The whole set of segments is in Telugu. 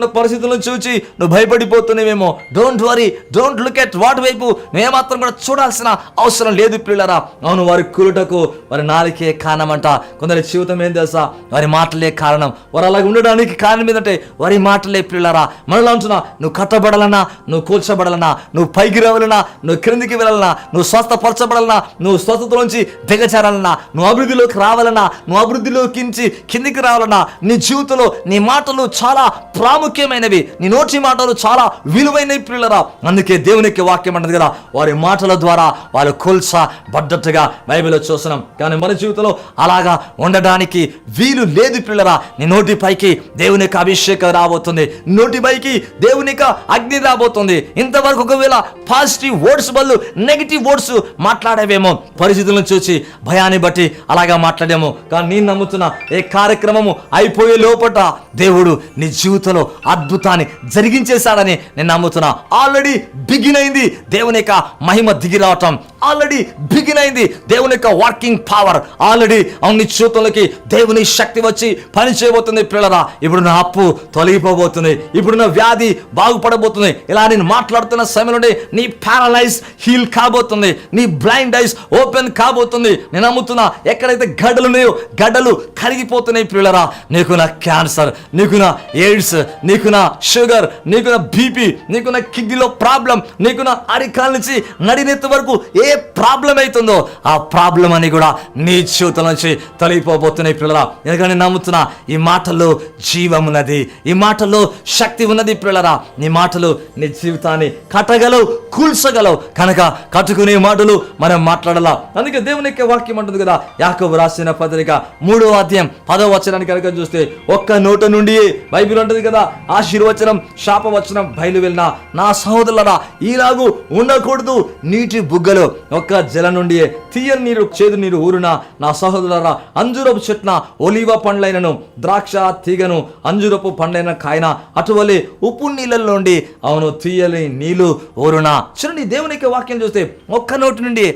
పరిస్థితులను చూచి నువ్వు భయపడిపోతున్నావేమో. Don't worry, don't look at what వైపు నువ్వేమాత్రం కూడా చూడాల్సిన అవసరం లేదు ప్రియులారా. అవును, వారి కురుటకు వారి నాలికే కారణమంట. కొందరి జీవితం ఏం తెలుసా? వారి మాటలే కారణం. వారు అలాగ ఉండడానికి కారణం ఏంటంటే వారి మాటలే ప్రియులారా. మనలో అంటున్నా, నువ్వు కట్టబడాలన్నా, నువ్వు కూల్చబడాలన్నా, నువ్వు పైకి రావాలన్నా, నువ్వు క్రిందికి వెళ్ళాలన్నా, నువ్వు స్వస్థపరచబడాలన్నా, నువ్వు స్వస్థతలోంచి దిగజారాలన్నా, నువ్వు అభివృద్ధిలోకి రావాలన్నా, నువ్వు అభివృద్ధిలోకి కిందికి రావాలన్నా, నీ జీవితంలో నీ మాటలు చాలా ప్రాముఖ్యమైనవి, నీ నోటి మాటలు చాలా విలువైనవి ప్రియులారా. అందుకే దేవునికి వాక్యం అంటది కదా, వారి మాటల ద్వారా వాళ్ళు కూల్చబడ్డట్టుగా బైబిల్లో చూస్తున్నాం. కానీ మన జీవితంలో అలాగా ఉండడానికి వీలు లేదు ప్రియులారా. నీ నోటి పైకి దేవుని యొక్క అభిషేకం రాబోతుంది, నోటి పైకి దేవుని యొక్క అగ్ని రాబోతుంది. ఇంతవరకు ఒకవేళ పాజిటివ్ వర్డ్స్ బదులు నెగిటివ్ వర్డ్స్ మాట్లాడేవేమో, పరిస్థితులను చూసి భయాన్ని బట్టి అలాగా మాట్లాడేమో. కానీ నేను నమ్ముతున్నా, ఏ కార్యక్రమము అయిపోయే లోపట దేవుడు నీ జీవితంలో అద్భుతాన్ని జరిగించేశాడని నేను నమ్ముతున్నా. ఆల్రెడీ బిగిన్ అయింది దేవుని యొక్క మహిమ దిగి రావటం, ఆల్రెడీ బిగిన్ అయింది దేవుని యొక్క వర్కింగ్ పవర్. ఆల్రెడీ నీ జీవితంలోకి దేవుని శక్తి వచ్చి పని చేయబోతుంది పిల్లరా. ఇప్పుడు నా అప్పు తొలగిపోబోతుంది, ఇప్పుడు నా వ్యాధి బాగుపడబోతుంది. ఇలా నేను మాట్లాడుతున్న సమయంలో నీ ప్యారలైజ్ హీల్ కాబోతుంది, నీ బ్లైండ్ ఐస్ ఓపెన్ కాబోతుంది. నేను నమ్ముతున్నా, ఎక్కడైతే గడ్డలు ఉన్నాయో గడ్డలు కరిగిపోతున్నాయి పిల్లరా. నీకు నా క్యాన్సర్, నీకు నా ఎయిడ్స్, నీకు నా షుగర్, నీకు నా బీపీ, నీకు నా కిడ్నీలో ప్రాబ్లం, నీకు నా అరికాల నుంచి నడినెత్తి వరకు ఏ ప్రాబ్లం అవుతుందో ఆ ప్రాబ్లం అని కూడా నీ జీవితం నుంచి తొలగిపోబోతున్నాయి పిల్లరా. ఎందుకంటే నమ్ముతున్నా, ఈ మాటల్లో జీవం ఉన్నది, ఈ మాటల్లో శక్తి ఉన్నది పిల్లరా. నీ మాటలు నీ జీవితాన్ని కట్టగలవు, కూల్చగలవు. కనుక కట్టుకునే మాటలు మనం మాట్లాడాలా. అందుకే దేవుని యొక్క వాక్యం అంటుంది కదా, యాకోబు రాసిన పత్రిక 3వ అధ్యాయం 10వ వచనాన్ని కనుక చూస్తే, ఒక్క నోట నుండి బైబిల్ ఉంటుంది కదా, ఆశీర్వచనం శాపవచనం బయలు వెళ్ళిన నా సహోదరులారా, ఈలాగు ఉండకూడదు. నీటి బుగ్గలో ఒక్క జల నుండి తీయని నీరు చేదు నీరు ఊరున నా సహోదరులారా, అంజూరపు చెట్న ఒలివ పండ్లైనను ద్రాక్ష తీగను అంజూరపు పండ్లైన కాయన అటువలే ఉప్పు నీళ్ళలో నుండి అవును తీయని నీళ్లు ఊరునా. చూడండి, దేవునికి వాక్యం చూస్తే ఒక్క నోటి నుండి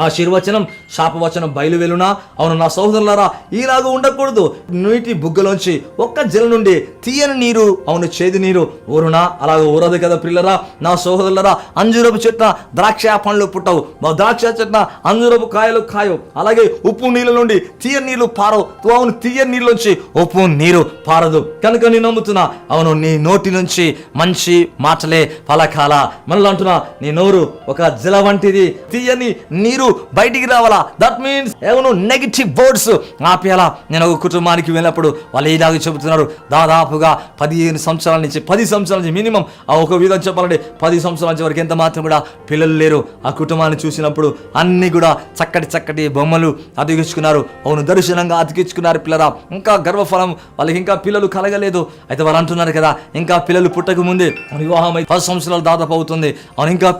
ఆశీర్వచనం శాపవచనం బయలు వెలునా. అవును నా సహోదరులారా, ఈలాగా ఉండకూడదు. నీటి బుగ్గలోంచి ఒక్క జల నుండి తీయని నీరు అవును చేదు నీరు ఊరునా. అలాగ ఊరదు కదా పిల్లరా. నా సహోదరులారా, అంజూరపు చెట్న ద్రాక్ష పండ్లు పుట్టవు, ద్రాక్ష చెట్న అంజూరపు కాయలు కాయవు. అలాగే ఉప్పు నీళ్ళ నుండి తీయని నీళ్లు పారవు. అవును, తీయని నీళ్ళలోంచి ఉప్పు నీరు పారదు. కనుక నేను నమ్ముతున్నా, అవును నీ నోటి నుంచి మంచి మాటలే పలకాల. మనలో అంటున్నా, నీ నోరు ఒక జల వంటిది, తీయని నీరు బయటికి రావాలా. దట్ మీన్స్ ఏమో నెగిటివ్ వర్డ్స్ ఆపేయాలా. నేను ఒక కుటుంబానికి వెళ్ళినప్పుడు వాళ్ళు ఇలాగ చెబుతున్నారు, దాదాపుగా 15 సంవత్సరాల నుంచి 10 సంవత్సరాల నుంచి మినిమం ఒక విధంగా చెప్పాలంటే 10 సంవత్సరాల నుంచి వరకు ఎంత మాత్రం కూడా పిల్లలు లేరు. ఆ కుటుంబాన్ని చూసినప్పుడు అన్ని కూడా చక్కటి చక్కటి బొమ్మలు అతికించుకున్నారు. అవును, దర్శనంగా అతికించుకున్నారు పిల్లరా. ఇంకా గర్వఫలం వాళ్ళకి ఇంకా పిల్లలు కలగలేదు. అయితే వాళ్ళు అంటున్నారు కదా, ఇంకా పిల్లలు పుట్టక ముందే వివాహం 10 సంవత్సరాలు దాదాపు అవుతుంది. అవును, ఇంకా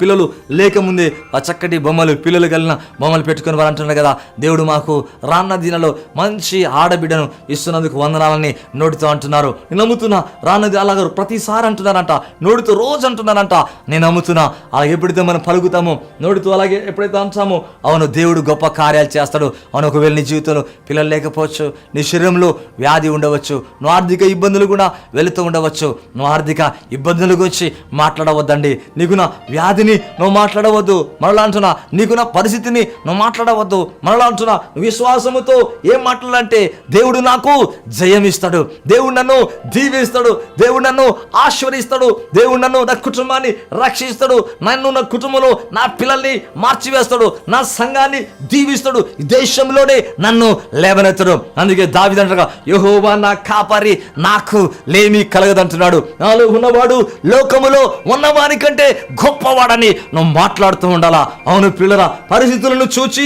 పిల్లలు లేకముందే ఆ చక్కటి బొమ్మలు, పిల్లలు కలిగిన బొమ్మలు పెట్టుకుని వారు అంటున్నారు కదా, దేవుడు మాకు రాన్న దినాల్లో మంచి ఆడబిడ్డను ఇస్తున్నందుకు వందనాలని నోటితో అంటున్నారు. నేను నమ్ముతున్నా, రాన్నది అలాగ ప్రతిసారి అంటున్నారంట, నోటితో రోజు అంటున్నారంట. నేను నమ్ముతున్నా, అలాగే ఎప్పుడైతే మనం పలుకుతామో నోటితో, అలాగే ఎప్పుడైతే అంటామో అవును దేవుడు గొప్ప కార్యాలు చేస్తాడు. అవును, ఒకవేళ నీ జీవితంలో పిల్లలు లేకపోవచ్చు, నీ శరీరంలో వ్యాధి ఉండవచ్చు, నువ్వు ఆర్థిక ఇబ్బందులు కూడా వెళుతూ ఉండవచ్చు. నువ్వు ఆర్థిక ఇబ్బందుల గురించి మాట్లాడవద్దండి. నీకు నా వ్యాధిని నువ్వు మాట్లాడవద్దు. మరలా అంటున్నా, నీకు నా పరిస్థితిని నువ్వు మాట్లాడవద్దు. మరలా అంటున్నా, విశ్వాసముతో ఏం మాట్లాడాలంటే, దేవుడు నాకు జయం ఇస్తాడు, దేవుడు నన్ను దీవిస్తాడు, దేవుడు నన్ను ఆశీర్వదిస్తాడు, దేవుడు నన్ను నా కుటుంబాన్ని రక్షిస్తాడు, నన్ను నా కుటుంబంలో నా పిల్లల్ని మార్చివేస్తాడు, నా సంఘాన్ని దీవిస్తాడు, దేశంలోనే నన్ను లేవనెత్తాడు. అందుకే దావీదు అంటాడు, యెహోవా నా కాపరి, నాకు లేమి కలగదంటున్నాడు. నాలో ఉన్నవాడు లోకములో ఉన్నవాని కంటే గొప్పవాడని నువ్వు మాట్లాడుతూ ఉండాలా. అవును పిల్లరా, పరిస్థితులను చూచి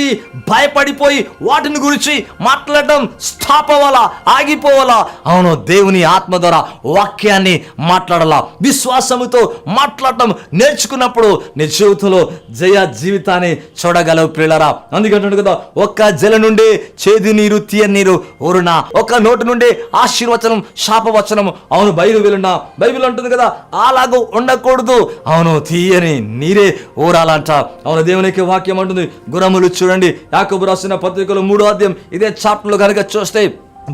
భయపడిపోయి వాటిని గురించి మాట్లాడడం స్టాప్ అవ్వాలా, ఆగిపోవాలా. అవును, దేవుని ఆత్మ ద్వారా వాక్యాన్ని మాట్లాడాలా. విశ్వాసముతో మాట్లాడటం నేర్చుకున్నప్పుడు నీ జీవితంలో జయ జీవితాన్ని చూడగలవు పిల్లరా. అందుకంటున్నాడు కదా, ఒక్క జల నుండి చేదు నీరు తీయని నీరు ఊరునా, ఒక్క నోటి నుండి ఆశీర్వచనం శాపవచనం అవును బయలు వెళ్ళునా. బైబిల్ అంటుంది కదా, అలాగూ ఉండకూడదు. అవును, తీయని నీరే ఊరాలంట. అవును, దేవునికి వాక్యం అంటుంది, గుర్రములు చూడండి, యాకోబు రాసిన పత్రికలో 3వ అధ్యాయం ఇదే చాప్టర్లో కనుక చూస్తే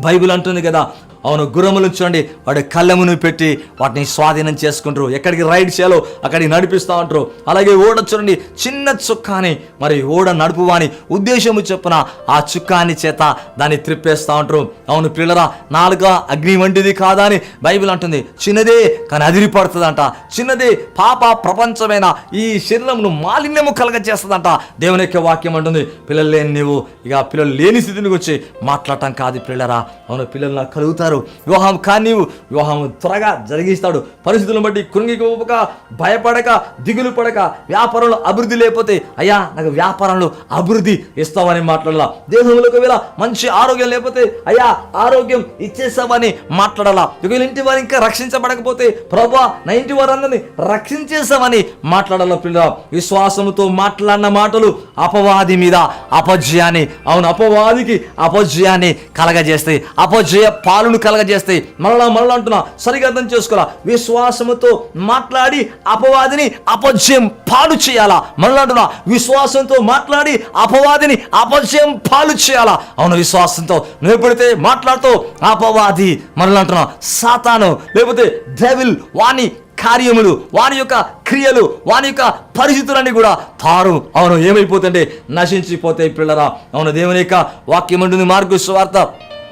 బైబిల్ అంటుంది కదా, అవును గుర్రములు చూడండి, వాడి కళ్ళెమును పెట్టి వాటిని స్వాధీనం చేసుకుంటారు. ఎక్కడికి రైడ్ చేయాలో అక్కడికి నడిపిస్తూ ఉంటారు. అలాగే ఓడ చూడండి, చిన్న చుక్కాని మరి ఓడ నడుపువాని ఉద్దేశము చొప్పున ఆ చుక్కాని చేత దాన్ని త్రిప్పేస్తూ ఉంటారు. అవును పిల్లరా, నాలుక అగ్ని వంటిది కాదా అని బైబిల్ అంటుంది. చిన్నదే కానీ అదిరిపడుతుందంట. చిన్నదే పాప ప్రపంచమైన ఈ శరీరమును మాలిన్యము కలగజేస్తుందంట. దేవుని యొక్క వాక్యం అంటుంది. పిల్లలు లేని నీవు ఇక పిల్లలు లేని స్థితిని గురించి మాట్లాడటం కాదు పిల్లరా. అవును పిల్లలు నాకు కలుగుతారు. వివాహం కానీ నీవు వివాహం త్వరగా జరిగిస్తాడు. పరిస్థితులను బట్టి కృంగిపోక, భయపడక, దిగులు పడక, వ్యాపారంలో అభివృద్ధి లేకపోతే అయ్యా నాకు వ్యాపారంలో అభివృద్ధి ఇస్తామని మాట్లాడాల. దేహంలో ఒకవేళ మంచి ఆరోగ్యం లేకపోతే అయ్యా ఆరోగ్యం ఇచ్చేస్తామని మాట్లాడాలా. ఒకవేళ ఇంటి వారు ఇంకా రక్షించబడకపోతే ప్రభా నా ఇంటి వారందరినీ రక్షించేస్తామని మాట్లాడాల. పిల్లల విశ్వాసంతో మాట్లాడిన మాటలు అపవాది మీద అపజయాన్ని, అవును అపవాదికి అపజయాన్ని కలగజేస్తాయి, అపజయ పాలును కలగజేస్తాయి. మరలా అంటున్నా, సరిగా అర్థం చేసుకోవాలా. విశ్వాసముతో మాట్లాడి అపవాదిని అపజయం పాలు చేయాలా. మరలా అంటున్నా, విశ్వాసంతో మాట్లాడి అపవాదిని అపజయం పాలు చేయాలా. అవును విశ్వాసంతో నువ్వు ఎప్పుడైతే మాట్లాడుతూ అపవాది, మరలా అంటున్నా సాతాను లేకపోతే డెవిల్ వాని కార్యములు, వాని యొక్క క్రియలు, వాని యొక్క పరిస్థితులన్నీ కూడా అవును ఏమైపోతుంటే నశించిపోతాయి పిల్లరా. అవును దేవుని యొక్క వాక్యం ఉంటుంది. మార్కు సువార్త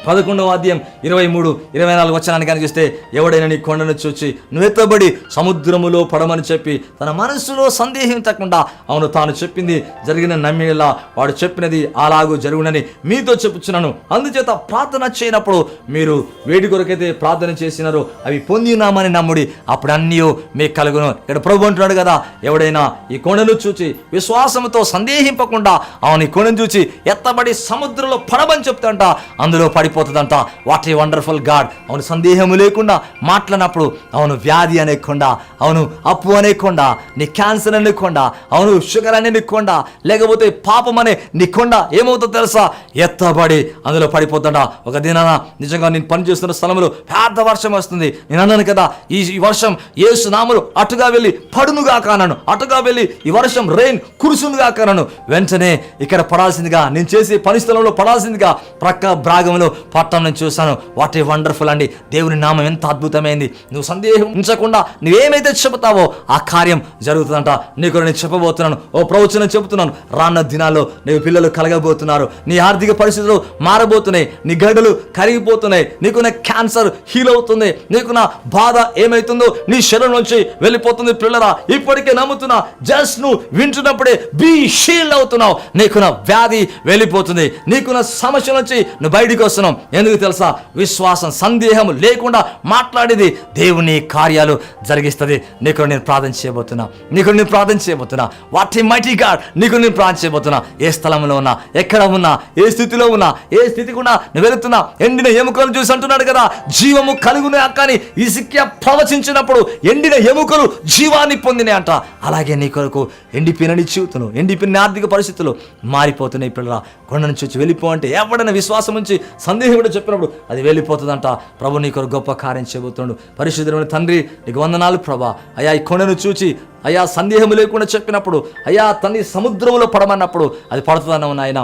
11వ అధ్యాయం 23-24 వచనాన్ని కనిపిస్తే, ఎవడైనా నీ కొండను చూచి నువ్వెత్తబడి సముద్రములో పడమని చెప్పి తన మనస్సులో సందేహించకుండా అవును తాను చెప్పింది జరిగిన నమ్మేలా వాడు చెప్పినది అలాగూ జరుగునని మీతో చెప్పుచున్నాను. అందుచేత ప్రార్థన చేయనప్పుడు మీరు వేడి కొరకైతే ప్రార్థన చేసినారో అవి పొందినామని నమ్ముడి, అప్పుడు అన్నీ మీకు కలుగును. ఇక్కడ ప్రభు అంటున్నాడు కదా, ఎవడైనా ఈ కొండను చూచి విశ్వాసంతో సందేహింపకుండా అవును ఈ కొండను చూచి ఎత్తబడి సముద్రంలో పడమని చెప్తాంట, అందులో పోతుందంట. What a wonderful God. అవును సందేహము లేకుండా మాట్లాడినప్పుడు అవును వ్యాధి అనేకుండా, అవును అప్పు అనేకుండా, నీ క్యాన్సర్ అనేకుండా, అవును షుగర్ అనేకుండా, లేకపోతే పాపం అనే నీ కొండ ఏమవుతుందో తెలుసా, ఎత్తబడి అందులో పడిపోతుంట. ఒక దినాన నిజంగా నేను పనిచేస్తున్న స్థలంలో పెద్ద వర్షం వస్తుంది. నేను అన్నాను కదా ఈ వర్షం యేసు నామములో అటుగా వెళ్ళి పడునుగా కానను, అటుగా వెళ్ళి ఈ వర్షం రెయిన్ కురుసునుగా కానను. వెంటనే ఇక్కడ పడాల్సిందిగా, నేను చేసే పని స్థలంలో పడాల్సిందిగా ప్రక్క భాగంలో పట్టణం చూశాను. వాట్ ఏ వండర్ఫుల్ అండి. దేవుని నామం ఎంత అద్భుతమైంది. నువ్వు సందేహం ఉంచకుండా నువ్వేమైతే చెబుతావో ఆ కార్యం జరుగుతుందంట. నీకు నేను చెప్పబోతున్నాను, ఓ ప్రవచనం చెబుతున్నాను. రానున్న దినాల్లో నీ పిల్లలు కలగబోతున్నారు, నీ ఆర్థిక పరిస్థితులు మారబోతున్నాయి, నీ గడ్డలు కరిగిపోతున్నాయి, నీకున్న క్యాన్సర్ హీల్ అవుతుంది, నీకున్న బాధ ఏమైతుందో నీ శరీరం నుంచి వెళ్ళిపోతుంది. పిల్లరా ఇప్పటికే నమ్ముతున్నా, జస్ట్ నువ్వు వింటున్నప్పుడే బీ హీల్ అవుతున్నావు. నీకున్న వ్యాధి వెళ్ళిపోతుంది, నీకున్న సమస్య నుంచి నువ్వు బయటికి వస్తున్నావు. ఎందుకు తెలుసా, విశ్వాసం సందేహం లేకుండా మాట్లాడేది దేవుని కార్యాలు జరిగిస్తుంది. నీకు నేను ప్రార్థన చేయబోతున్నా, వాట్ ఏ మైటీ గాడ్. నీకు నేను ప్రార్థన చేయబోతున్నా. ఏ స్థలంలో ఉన్నా, ఎక్కడ ఉన్నా, ఏ స్థితిలో ఉన్నా, ఏ స్థితికి ఉన్నా నువ్వు వెళుతున్నా, ఎండిన ఎముకలు చూసి అంటున్నాడు కదా, జీవము కలుగునే కానీ ఇసిక్యా ప్రవచించినప్పుడు ఎండిన ఎముకలు జీవాన్ని పొందినాయి అంట. అలాగే నీ కొరకు ఎండిపోయిన నీ జీవితంలో, ఎండిపోయిన ఆర్థిక పరిస్థితులు మారిపోతున్నాయి. పిల్లరా కొండను చూసి వెళ్ళిపో అంటే ఎవడైనా విశ్వాసం నుంచి సందేహం కూడా చెప్పినప్పుడు అది వెళ్ళిపోతుందంట. ప్రభు నీ కొరకు గొప్ప కార్యం చేయబోతున్నాడు. పరిశుద్ధమైన తండ్రి నీకు వందనాలు ప్రభా. అయ్యా ఈ కొండను చూచి అయ్యా సందేహం లేకుండా చెప్పినప్పుడు, అయ్యా తన్ని సముద్రంలో పడమన్నప్పుడు అది పడుతుందన్నావు నాయన.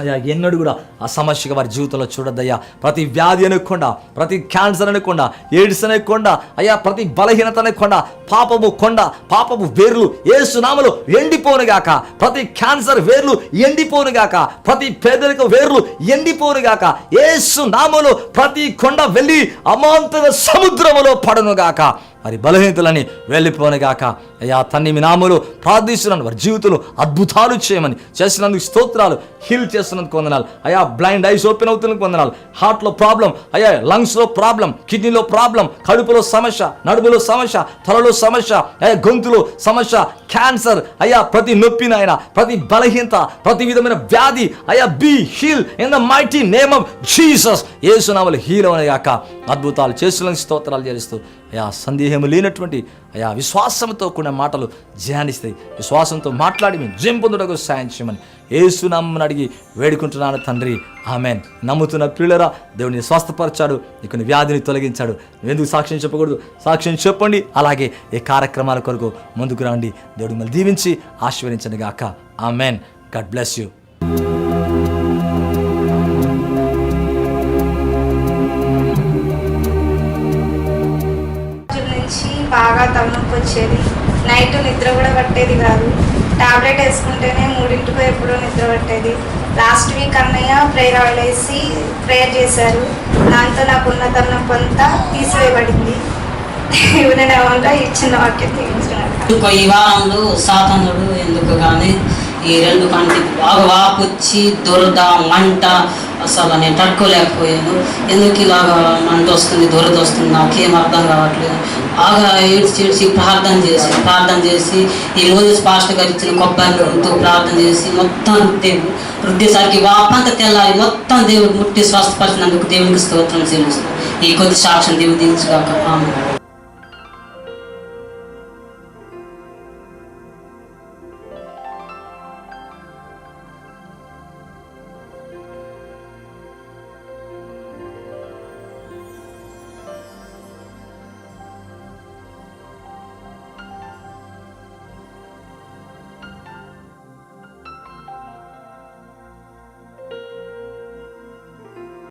అయ్యా ఎన్నడూ కూడా ఆ సమస్యగా వారి జీవితంలో చూడద్దయ్యా. ప్రతి వ్యాధి అనకుండా, ప్రతి క్యాన్సర్ అనకుండా, ఎయిడ్స్ అనకుండా, అయ్యా ప్రతి బలహీనత అనకుండా, పాపము వేర్లు యేసు నామములో ఎండిపోనుగాక. ప్రతి క్యాన్సర్ వేర్లు ఎండిపోనుగాక. ప్రతి పేదరిక వేర్లు ఎండిపోనుగాక. యేసు నామములో ప్రతి కొండ వెళ్ళి అమాంతర సముద్రములో పడనుగాక. వారి బలహీనతలని వెళ్ళిపోనుగాక. అయ్యా తండ్రి మీ నామములో ప్రార్థిస్తున్నాను, వారి జీవితంలో అద్భుతాలు చేయమని. చేసినందుకు స్తోత్రాలు. హీల్ చేస్తున్నందుకు వందనాలు. అయ్యా బ్లైండ్ ఐస్ ఓపెన్ అవుతున్నందుకు వందనాలు. హార్ట్లో ప్రాబ్లం, అయ్యా లంగ్స్లో ప్రాబ్లం, కిడ్నీలో ప్రాబ్లం, కడుపులో సమస్య, నడుములో సమస్య, తలలో సమస్య, అయ్యా గొంతులో సమస్య, క్యాన్సర్, అయ్యా ప్రతి నొప్పి నాయన, ప్రతి బలహీనత, ప్రతి విధమైన వ్యాధి, అయ్యా be heal in the mighty name of Jesus. యేసు నామములో హీల్ అవనుగాక. అద్భుతాలు చేస్తున్నందుకు స్తోత్రాలు చేస్తూ అయా సందేహం లేనటువంటి అయా విశ్వాసంతో కూడిన మాటలు ధ్యానిస్తాయి. విశ్వాసంతో మాట్లాడి మేము జయం పొందుటకు సాయం చేయమని యేసు నామమున అడిగి వేడుకుంటున్నాను తండ్రి, ఆమేన్. నమ్ముతున్న ప్రియులరా దేవుని స్వస్థపరిచాడు, నీకు వ్యాధిని తొలగించాడు. నువ్వెందుకు సాక్ష్యం చెప్పకూడదు? సాక్ష్యం చెప్పండి. అలాగే ఈ కార్యక్రమాల కొరకు ముందుకు రండి. దేవుడు మిమ్మల్ని దీవించి ఆశీర్వదించండి గాక. ఆమేన్. God bless you. బాగా తలనొప్పి వచ్చేది. నైట్ నిద్ర కూడా పట్టేది కాదు. టాబ్లెట్ వేసుకుంటేనే 3ంటికో ఎప్పుడో నిద్ర పట్టేది. లాస్ట్ వీక్ అన్నయ్య ప్రేయర్ ఆయిల్ వేసి ప్రేయర్ చేశారు. దాంతో నాకున్న తలనొప్పి అంతా తీసివేయబడింది. దేవుని నామములో ఈ చిన్న వాక్యం తీర్చుకున్నాను. ఈ వారంలో సాతానుడు ఎందుకు కానీ ఈ 2 కంటికి బాగా వాపొచ్చి దురద మంట, అసలు నేను తట్టుకోలేకపోయాను. ఎందుకు ఇలాగా మంట వస్తుంది, దురద వస్తుంది, నాకేం అర్థం కావట్లేదు. బాగా ఏడ్చి ప్రార్థన చేసి ఈ మోజెస్ పాస్టర్ గారు ఇచ్చిన కొబ్బరితో ప్రార్థన చేసి మొత్తం రుద్దేసరికి వాపంతా తెల్లారి మొత్తం దేవుడు ముట్టి స్వస్థపరిచినందుకు దేవునికి స్తోత్రం చెల్లిస్తున్నాను. ఈ కొద్ది సాక్ష్యం దేవుడు దించుగాక. ఆమేన్.